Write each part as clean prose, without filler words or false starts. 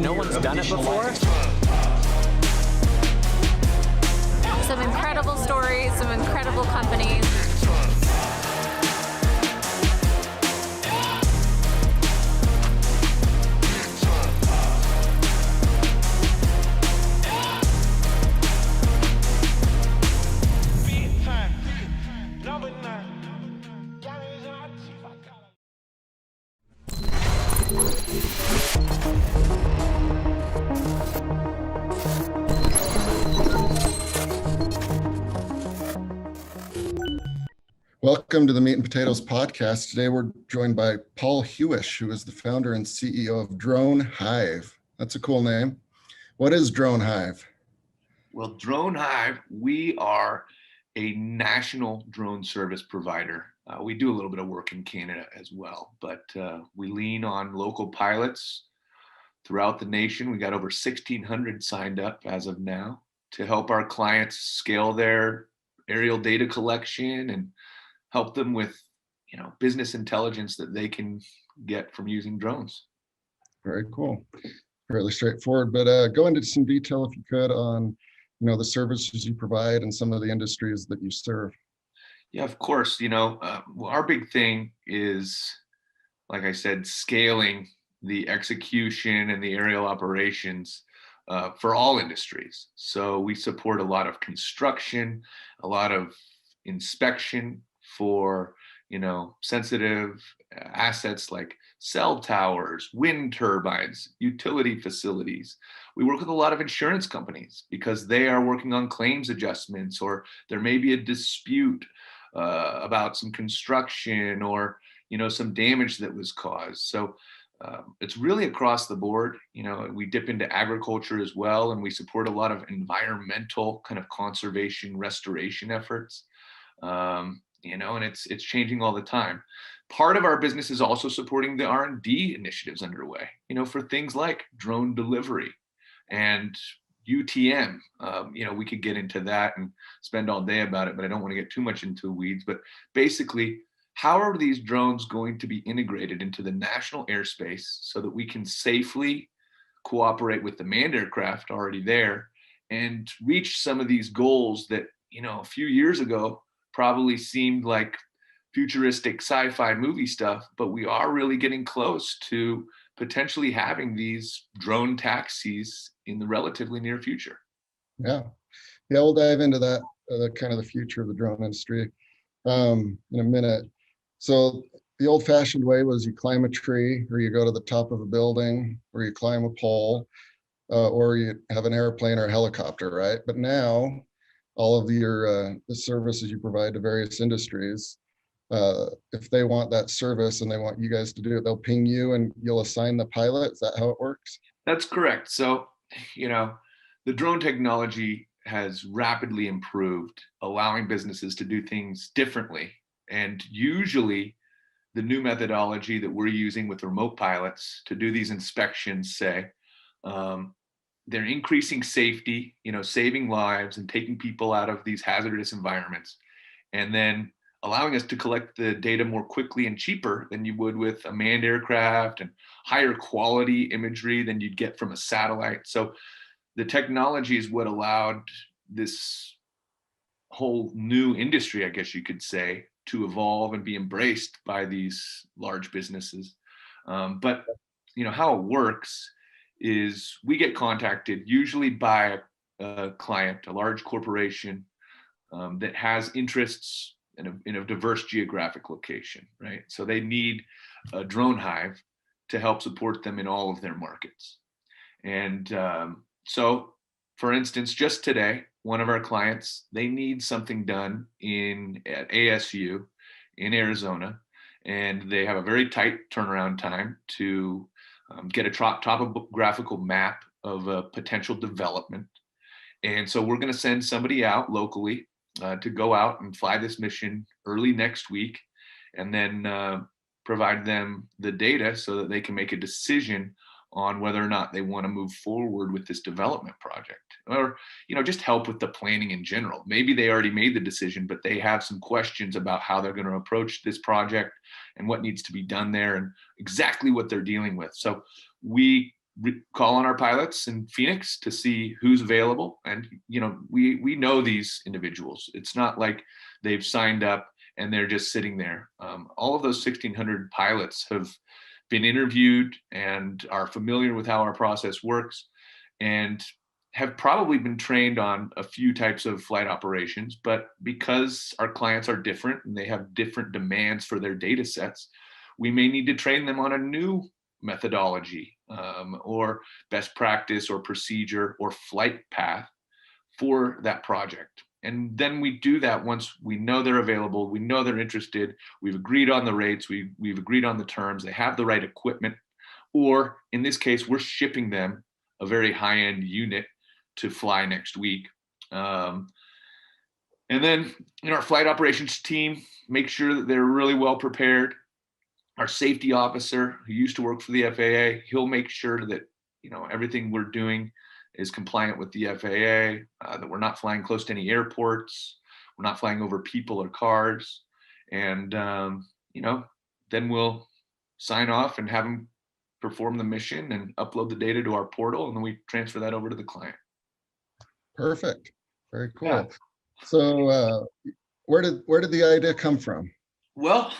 No one's done it before. Some incredible stories, some incredible companies. Welcome to the Meat and Potatoes podcast. Today we're joined by Paul Huish, who is the founder and CEO of Drone Hive. That's a cool name. What is Drone Hive? Well, Drone Hive, we are a national drone service provider. We do a little bit of work in Canada as well, but we lean on local pilots throughout the nation. We got over 1,600 signed up as of now to help our clients scale their aerial data collection and help them with, business intelligence that they can get from using drones. Very cool. Fairly straightforward, but go into some detail if you could on, the services you provide and some of the industries that you serve. Yeah, of course. Our big thing is, like I said, scaling the execution and the aerial operations for all industries. So we support a lot of construction, a lot of inspection for, sensitive assets like cell towers, wind turbines, utility facilities. We work with a lot of insurance companies because they are working on claims adjustments, or there may be a dispute about some construction or, some damage that was caused. So it's really across the board. We dip into agriculture as well, and we support a lot of environmental kind of conservation restoration efforts. And it's changing all the time. Part of our business is also supporting the R&D initiatives underway, for things like drone delivery and UTM. We could get into that and spend all day about it, but I don't want to get too much into the weeds. But basically, how are these drones going to be integrated into the national airspace so that we can safely cooperate with the manned aircraft already there and reach some of these goals that, a few years ago probably seemed like futuristic sci-fi movie stuff, but we are really getting close to potentially having these drone taxis in the relatively near future. Yeah, we'll dive into that, kind of the future of the drone industry in a minute. So the old-fashioned way was you climb a tree, or you go to the top of a building, or you climb a pole, or you have an airplane or a helicopter, right? But now all of your the services you provide to various industries, if they want that service and they want you guys to do it, they'll ping you and you'll assign the pilot. Is that how it works? That's correct. So, the drone technology has rapidly improved, allowing businesses to do things differently. And usually the new methodology that we're using with remote pilots to do these inspections, they're increasing safety, saving lives and taking people out of these hazardous environments, and then allowing us to collect the data more quickly and cheaper than you would with a manned aircraft, and higher quality imagery than you'd get from a satellite. So the technology is what allowed this whole new industry, I guess you could say, to evolve and be embraced by these large businesses. But how it works is we get contacted usually by a client, a large corporation that has interests in a diverse geographic location, right? So they need a drone hive to help support them in all of their markets. And so, for instance, just today, one of our clients, they need something done at ASU in Arizona, and they have a very tight turnaround time to get a topographical map of a potential development. And so we're going to send somebody out locally to go out and fly this mission early next week, and then provide them the data so that they can make a decision on whether or not they want to move forward with this development project, or just help with the planning in general. Maybe they already made the decision, but they have some questions about how they're going to approach this project and what needs to be done there and exactly what they're dealing with. So we call on our pilots in Phoenix to see who's available. And, we know these individuals. It's not like they've signed up and they're just sitting there. All of those 1,600 pilots have been interviewed and are familiar with how our process works, and have probably been trained on a few types of flight operations. But because our clients are different and they have different demands for their data sets, we may need to train them on a new methodology, or best practice or procedure or flight path for that project. And then we do that once we know they're available, we know they're interested, we've agreed on the rates, we've agreed on the terms, they have the right equipment, or in this case, we're shipping them a very high-end unit to fly next week. And then our flight operations team make sure that they're really well prepared. Our safety officer, who used to work for the FAA, he'll make sure that everything we're doing is compliant with the FAA, that we're not flying close to any airports, we're not flying over people or cars, and then we'll sign off and have them perform the mission and upload the data to our portal, and then we transfer that over to the client. Perfect. Very cool. Yeah. So where did the idea come from? Well,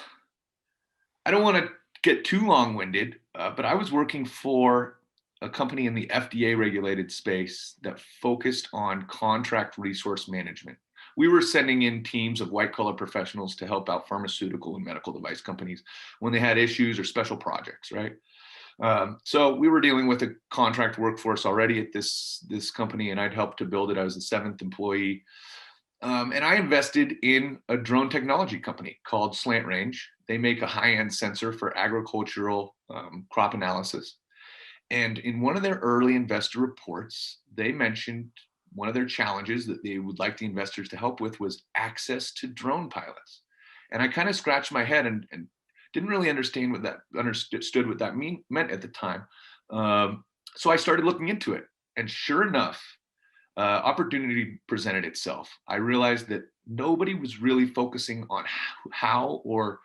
I don't want to get too long-winded, but I was working for a company in the FDA regulated space that focused on contract resource management. We were sending in teams of white collar professionals to help out pharmaceutical and medical device companies when they had issues or special projects, right? So we were dealing with a contract workforce already at this company, and I'd helped to build it. I was the 7th employee. And I invested in a drone technology company called Slant Range. They make a high-end sensor for agricultural crop analysis. And in one of their early investor reports, they mentioned one of their challenges that they would like the investors to help with was access to drone pilots. And I kind of scratched my head and didn't really understood what that meant at the time. So I started looking into it, and sure enough, opportunity presented itself. I realized that nobody was really focusing on how or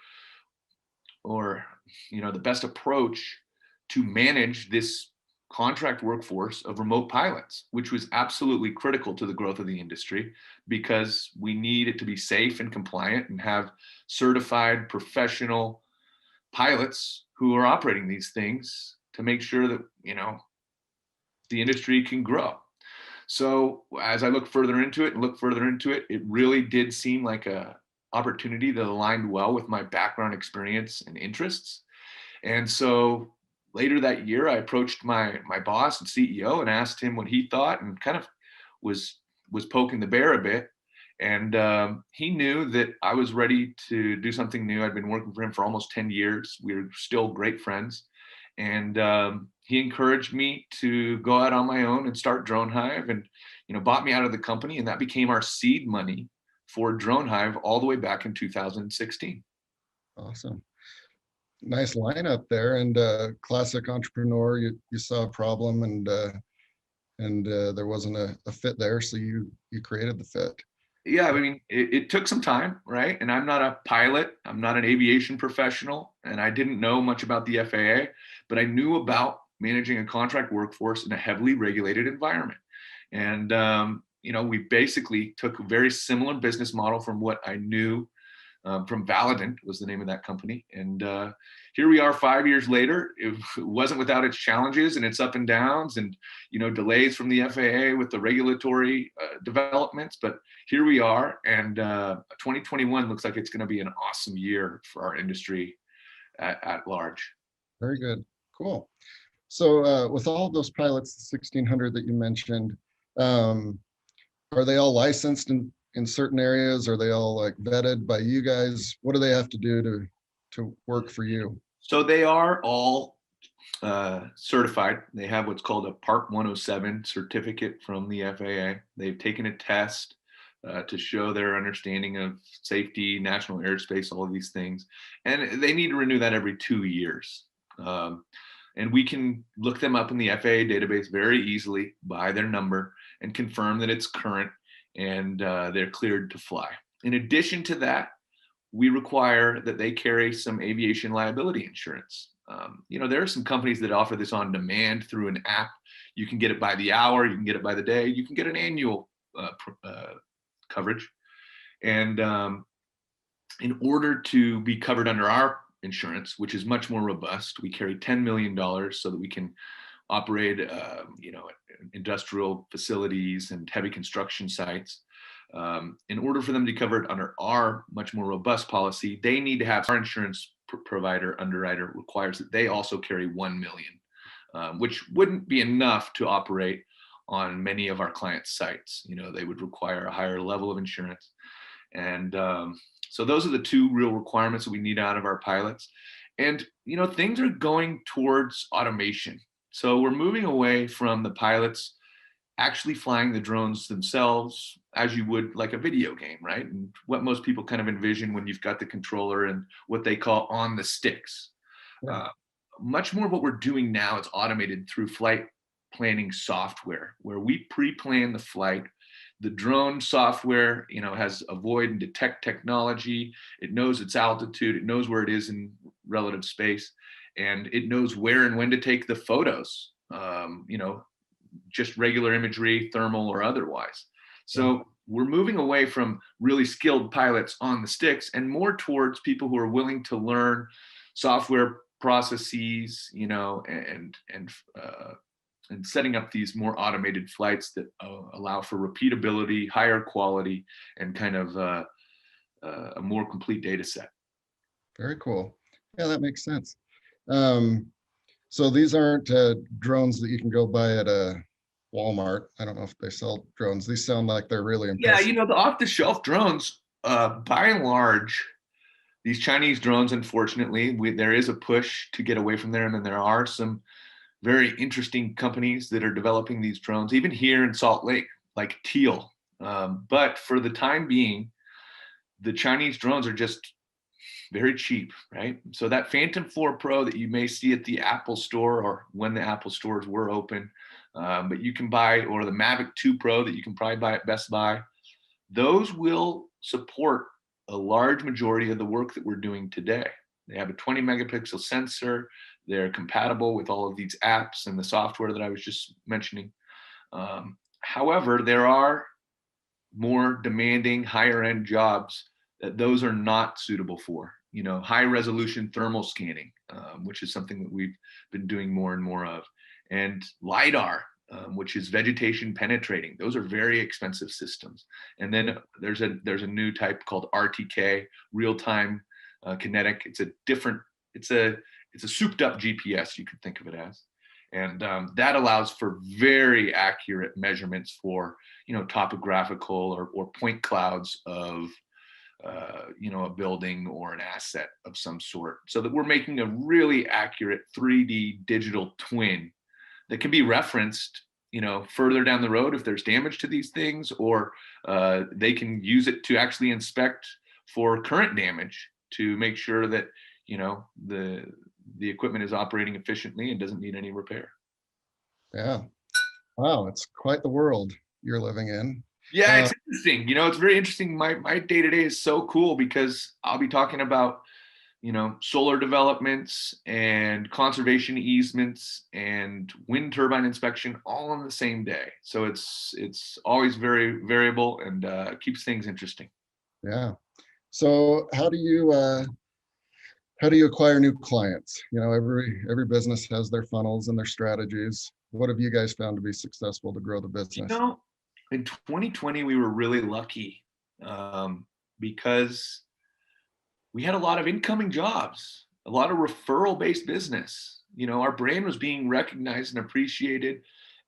the best approach to manage this contract workforce of remote pilots, which was absolutely critical to the growth of the industry, because we need it to be safe and compliant and have certified professional pilots who are operating these things to make sure that the industry can grow. So as I look further into it, it really did seem like a opportunity that aligned well with my background, experience, and interests. And so later that year, I approached my boss and CEO and asked him what he thought, and kind of was poking the bear a bit. And he knew that I was ready to do something new. I'd been working for him for almost 10 years. We were still great friends. And he encouraged me to go out on my own and start Drone Hive, and bought me out of the company, and that became our seed money for Drone Hive all the way back in 2016. Awesome. Nice lineup there, and classic entrepreneur. You saw a problem, and there wasn't a fit there, so you created the fit. Yeah, I mean, it took some time, right? And I'm not a pilot, I'm not an aviation professional, and I didn't know much about the FAA, but I knew about managing a contract workforce in a heavily regulated environment. And we basically took a very similar business model from what I knew from Validant, was the name of that company. And here we are 5 years later. It wasn't without its challenges and its up and downs, and delays from the FAA with the regulatory developments. But here we are, and 2021 looks like it's going to be an awesome year for our industry at large. Very good. Cool. So with all of those pilots, 1,600 that you mentioned, are they all licensed in certain areas? Are they all like vetted by you guys? What do they have to do to work for you? So they are all certified. They have what's called a Part 107 certificate from the FAA. They've taken a test to show their understanding of safety, national airspace, all of these things. And they need to renew that every 2 years. And we can look them up in the FAA database very easily by their number and confirm that it's current and they're cleared to fly. In addition to that, we require that they carry some aviation liability insurance. There are some companies that offer this on demand through an app. You can get it by the hour, you can get it by the day, you can get an annual coverage. And in order to be covered under our insurance, which is much more robust, we carry $10 million so that we can operate, industrial facilities and heavy construction sites. In order for them to be covered under our much more robust policy, they need to have our insurance provider underwriter requires that they also carry 1 million, which wouldn't be enough to operate on many of our clients' sites. They would require a higher level of insurance. And so those are the two real requirements that we need out of our pilots. And, things are going towards automation. So we're moving away from the pilots actually flying the drones themselves as you would like a video game, right? And what most people kind of envision when you've got the controller and what they call on the sticks. Yeah. Much more of what we're doing now is automated through flight planning software, where we pre-plan the flight. The drone software, has avoid and detect technology. It knows its altitude. It knows where it is in relative space, and it knows where and when to take the photos. Just regular imagery, thermal or otherwise. So we're moving away from really skilled pilots on the sticks and more towards people who are willing to learn software processes, and setting up these more automated flights that allow for repeatability, higher quality, and kind of a more complete data set. Very cool. Yeah, that makes sense. So these aren't drones that you can go buy at a Walmart. I don't know if they sell drones. These sound like they're really impressive. Yeah, the off-the-shelf drones, by and large, these Chinese drones, unfortunately, there is a push to get away from them, and there are some very interesting companies that are developing these drones, even here in Salt Lake, like Teal. But for the time being, the Chinese drones are just very cheap, right? So that Phantom 4 Pro that you may see at the Apple Store, or when the Apple stores were open, but you can buy, or the Mavic 2 Pro that you can probably buy at Best Buy, those will support a large majority of the work that we're doing today. They have a 20 megapixel sensor. They're compatible with all of these apps and the software that I was just mentioning. However, there are more demanding, higher end jobs that those are not suitable for. High resolution thermal scanning, which is something that we've been doing more and more of, and LiDAR, which is vegetation penetrating. Those are very expensive systems. And then there's a new type called RTK, real time kinetic. It's a souped up GPS, you could think of it as. And that allows for very accurate measurements for, topographical or point clouds of, a building or an asset of some sort, so that we're making a really accurate 3D digital twin that can be referenced, further down the road if there's damage to these things, or they can use it to actually inspect for current damage to make sure that, the equipment is operating efficiently and doesn't need any repair. Yeah. Wow, it's quite the world you're living in. Yeah, it's interesting. It's very interesting. My day-to-day is so cool because I'll be talking about, solar developments and conservation easements and wind turbine inspection all on the same day. So it's always very variable and keeps things interesting. Yeah. So how do you acquire new clients? Every business has their funnels and their strategies. What have you guys found to be successful to grow the business? In 2020, we were really lucky because we had a lot of incoming jobs, a lot of referral-based business. Our brand was being recognized and appreciated,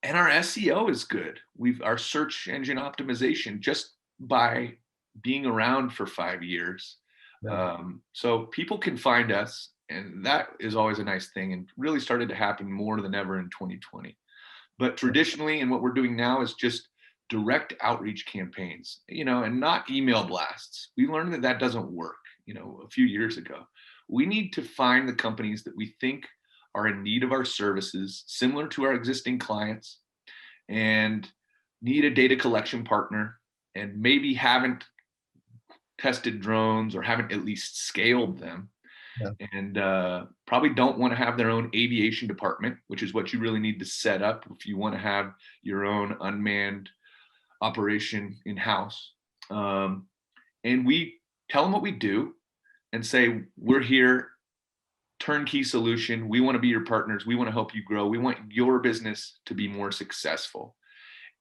and our SEO is good. Our search engine optimization, just by being around for 5 years. Yeah. So people can find us, and that is always a nice thing, and really started to happen more than ever in 2020. But traditionally, and what we're doing now is just direct outreach campaigns, and not email blasts. We learned that doesn't work, a few years ago. We need to find the companies that we think are in need of our services, similar to our existing clients, and need a data collection partner, and maybe haven't tested drones or haven't at least scaled them. Yeah. and probably don't want to have their own aviation department, which is what you really need to set up if you want to have your own unmanned operation in-house. And we tell them what we do and say, we're here, turnkey solution. We want to be your partners. We want to help you grow. We want your business to be more successful.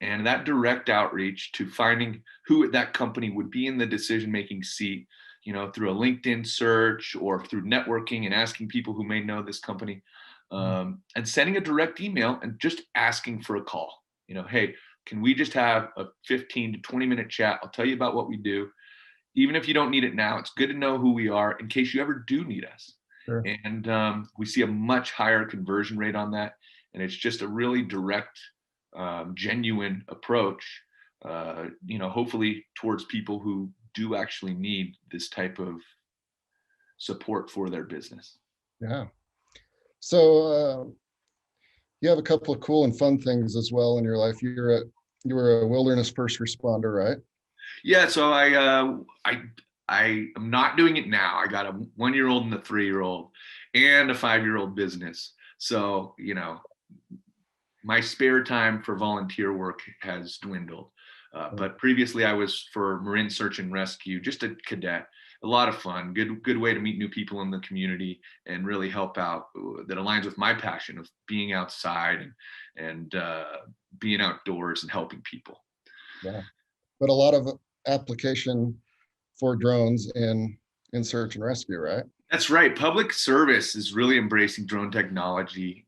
And that direct outreach to finding who at that company would be in the decision-making seat, you know, through a LinkedIn search or through networking and asking people who may know this company, and sending a direct email and just asking for a call. You know, hey, can we just have a 15 to 20-minute chat? I'll tell you about what we do. Even if you don't need it now, it's good to know who we are in case you ever do need us. Sure. And we see a much higher conversion rate on that. And it's just a really direct, genuine approach, you know, hopefully towards people who do actually need this type of support for their business. Yeah. So you have a couple of cool and fun things as well in your life. You were a wilderness first responder, right? Yeah, so I am not doing it now. I got a 1-year-old and a 3-year-old and a 5-year-old business. So, you know, my spare time for volunteer work has dwindled. But previously I was for Marine Search and Rescue, just a cadet. A lot of fun, good way to meet new people in the community and really help out. That aligns with my passion of being outside and being outdoors and helping people. Yeah. But a lot of application for drones in search and rescue, right? That's right. Public service is really embracing drone technology.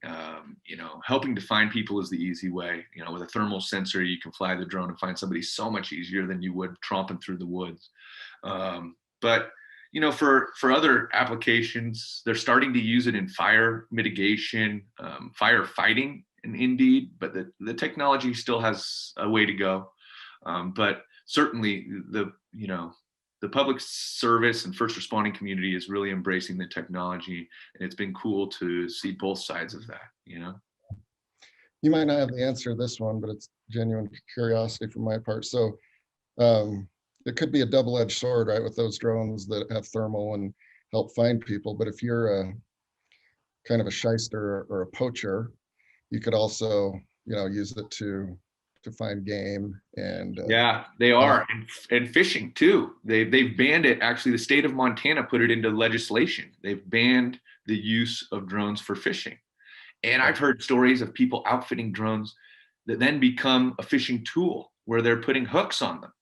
You know, helping to find people is the easy way. You know, with a thermal sensor, you can fly the drone and find somebody so much easier than you would tromping through the woods. But you know, for other applications, they're starting to use it in fire mitigation, firefighting, and indeed, but the technology still has a way to go. But certainly, the public service and first responding community is really embracing the technology, and it's been cool to see both sides of that. You know, You might not have the answer to this one, but it's genuine curiosity from my part. So it could be a double-edged sword, right, with those drones that have thermal and help find people. But if you're a kind of a shyster or a poacher, you could also, you know, use it to find game and yeah, they are, and fishing too. They've banned it. Actually, the state of Montana put it into legislation. They've banned the use of drones for fishing. And I've heard stories of people outfitting drones that then become a fishing tool where they're putting hooks on them,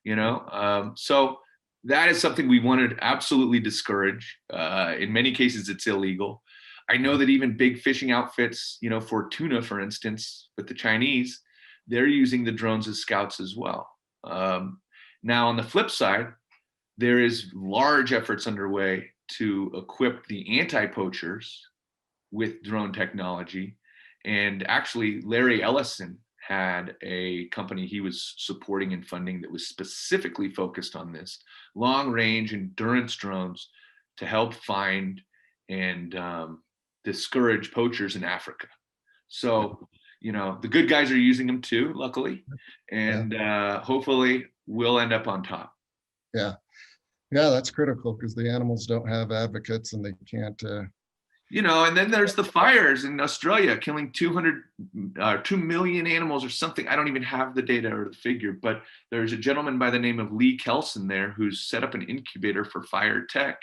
you know? So that is something we want to absolutely discourage. In many cases, it's illegal. I know that even big fishing outfits, you know, for tuna, for instance, with the Chinese, they're using the drones as scouts as well. Now, on the flip side, there is large efforts underway to equip the anti-poachers with drone technology. And actually, Larry Ellison had a company he was supporting and funding that was specifically focused on this, long-range endurance drones to help find and discourage poachers in Africa. So, you know, the good guys are using them too, luckily, and hopefully we'll end up on top. yeah, that's critical because the animals don't have advocates and they can't. You know, and then there's the fires in Australia killing 2 million animals or something. I don't even have the data or the figure, but there's a gentleman by the name of Lee Kelson there who's set up an incubator for fire tech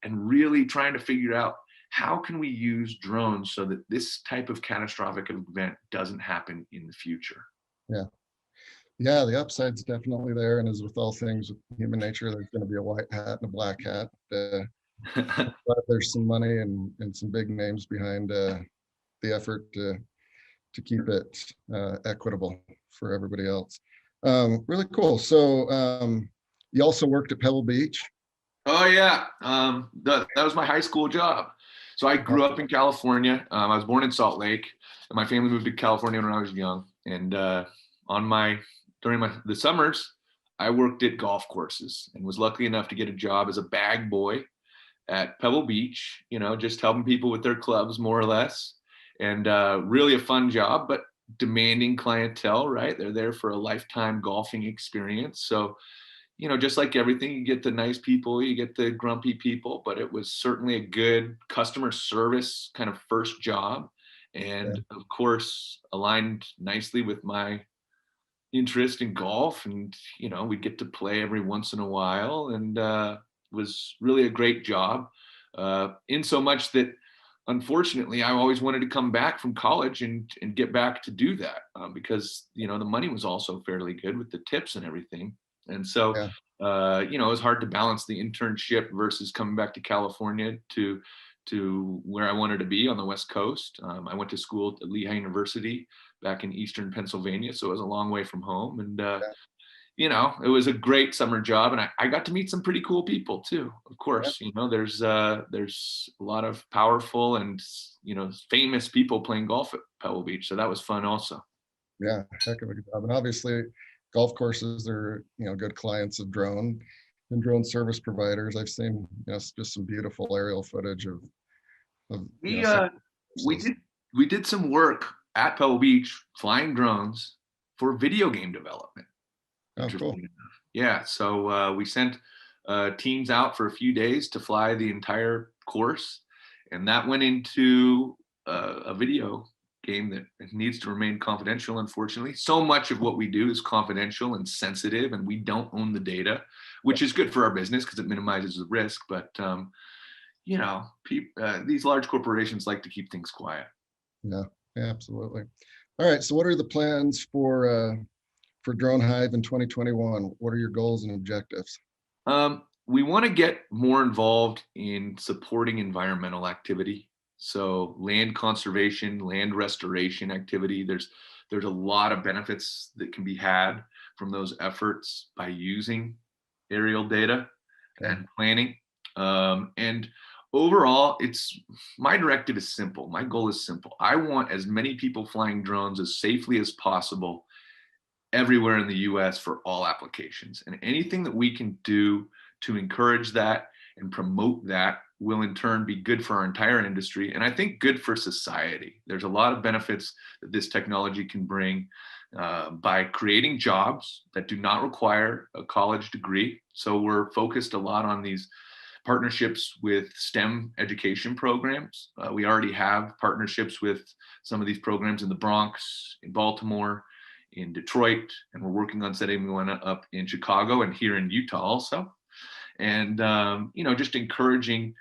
and really trying to figure out how can we use drones so that this type of catastrophic event doesn't happen in the future. Yeah, the upside's definitely there, and as with all things with human nature, there's going to be a white hat and a black hat. But there's some money and some big names behind the effort to keep it equitable for everybody else. Really cool. So you also worked at Pebble Beach. Oh yeah, that was my high school job. So I grew up in California. I was born in Salt Lake, and my family moved to California when I was young. And during the summers, I worked at golf courses and was lucky enough to get a job as a bag boy at Pebble Beach. You know, just helping people with their clubs, more or less. And really a fun job, but demanding clientele. Right, they're there for a lifetime golfing experience. So, you know, just like everything, you get the nice people, you get the grumpy people, but it was certainly a good customer service kind of first job. Yeah. And of course, aligned nicely with my interest in golf. And, you know, we'd get to play every once in a while, and was really a great job. In so much that, unfortunately, I always wanted to come back from college and get back to do that, because, you know, the money was also fairly good with the tips and everything. And so, Yeah. you know, it was hard to balance the internship versus coming back to California to where I wanted to be on the West Coast. I went to school at Lehigh University back in Eastern Pennsylvania, so it was a long way from home. And Yeah. you know, it was a great summer job, and I got to meet some pretty cool people too. Of Yeah. course, you know, there's a lot of powerful and, you know, famous people playing golf at Pebble Beach, so that was fun also. Yeah, heck of a job. And obviously, golf courses are, good clients of drone and drone service providers. I've seen, just some beautiful aerial footage of We some uh we courses. did we did some work at Pebble Beach flying drones for video game development. Oh, cool. Interesting enough. Yeah, so we sent teams out for a few days to fly the entire course, and that went into a video game that needs to remain confidential, unfortunately. So much of what we do is confidential and sensitive, and we don't own the data, which is good for our business because it minimizes the risk. But, you know, these large corporations like to keep things quiet. Yeah, absolutely. All right. So what are the plans for Drone Hive in 2021? What are your goals and objectives? We want to get more involved in supporting environmental activity. So land conservation, land restoration activity. There's a lot of benefits that can be had from those efforts by using aerial data Okay. and planning. And overall, it's my directive is simple. My goal is simple. I want as many people flying drones as safely as possible everywhere in the US for all applications. And anything that we can do to encourage that and promote that will in turn be good for our entire industry. And I think good for society. There's a lot of benefits that this technology can bring by creating jobs that do not require a college degree. So we're focused a lot on these partnerships with STEM education programs. We already have partnerships with some of these programs in the Bronx, in Baltimore, in Detroit, and we're working on setting one up in Chicago and here in Utah also. And you know, just encouraging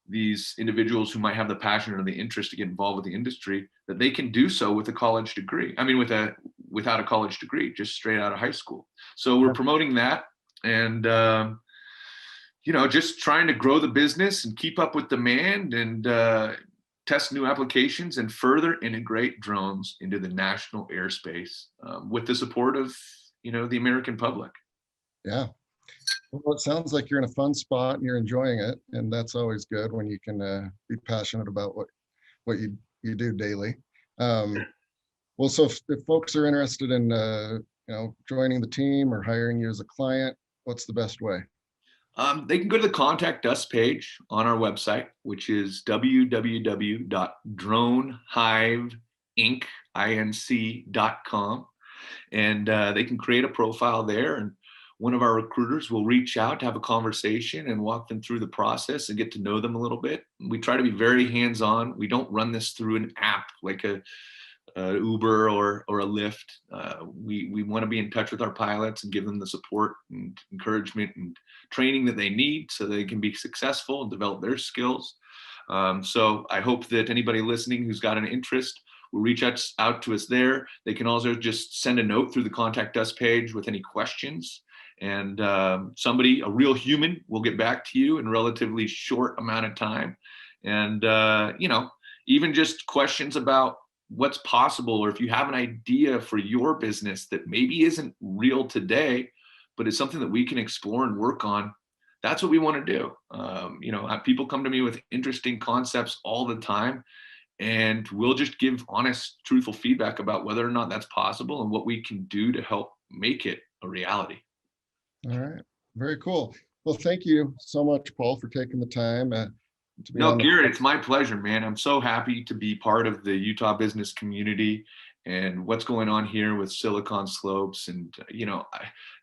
these individuals who might have the passion or the interest to get involved with the industry, that they can do so with a college degree. I mean, without a college degree, just straight out of high school. So we're promoting that, and you know, just trying to grow the business and keep up with demand, and test new applications and further integrate drones into the national airspace, with the support of, you know, the American public. Yeah. Well, it sounds like you're in a fun spot and you're enjoying it, and that's always good when you can be passionate about what you do daily. Well, so if folks are interested in joining the team or hiring you as a client, what's the best way? They can go to the contact us page on our website, which is www.dronehive.com, and they can create a profile there, and one of our recruiters will reach out to have a conversation and walk them through the process and get to know them a little bit. We try to be very hands-on. We don't run this through an app like a Uber or a Lyft. We want to be in touch with our pilots and give them the support and encouragement and training that they need so they can be successful and develop their skills. So I hope that anybody listening who's got an interest will reach out to us there. They can also just send a note through the contact us page with any questions. And somebody, a real human, will get back to you in a relatively short amount of time. And, you know, even just questions about what's possible, or if you have an idea for your business that maybe isn't real today, but it's something that we can explore and work on, that's what we want to do. You know, people come to me with interesting concepts all the time, and we'll just give honest, truthful feedback about whether or not that's possible and what we can do to help make it a reality. All right. Very cool. Well, thank you so much, Paul, for taking the time to be No, on the. Garrett, it's my pleasure, man. I'm so happy to be part of the Utah business community and what's going on here with Silicon Slopes. And,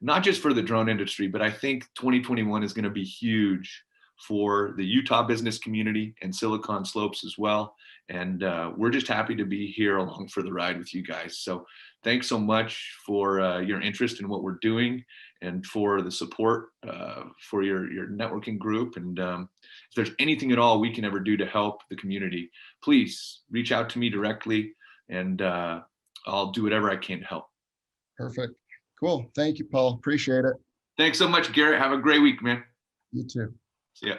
not just for the drone industry, but I think 2021 is going to be huge for the Utah business community and Silicon Slopes as well. And we're just happy to be here along for the ride with you guys. So thanks so much for your interest in what we're doing and for the support for your networking group. And if there's anything at all we can ever do to help the community, please reach out to me directly, and I'll do whatever I can to help. Perfect. Cool. Thank you, Paul. Appreciate it. Thanks so much, Garrett. Have a great week, man. You too. See ya.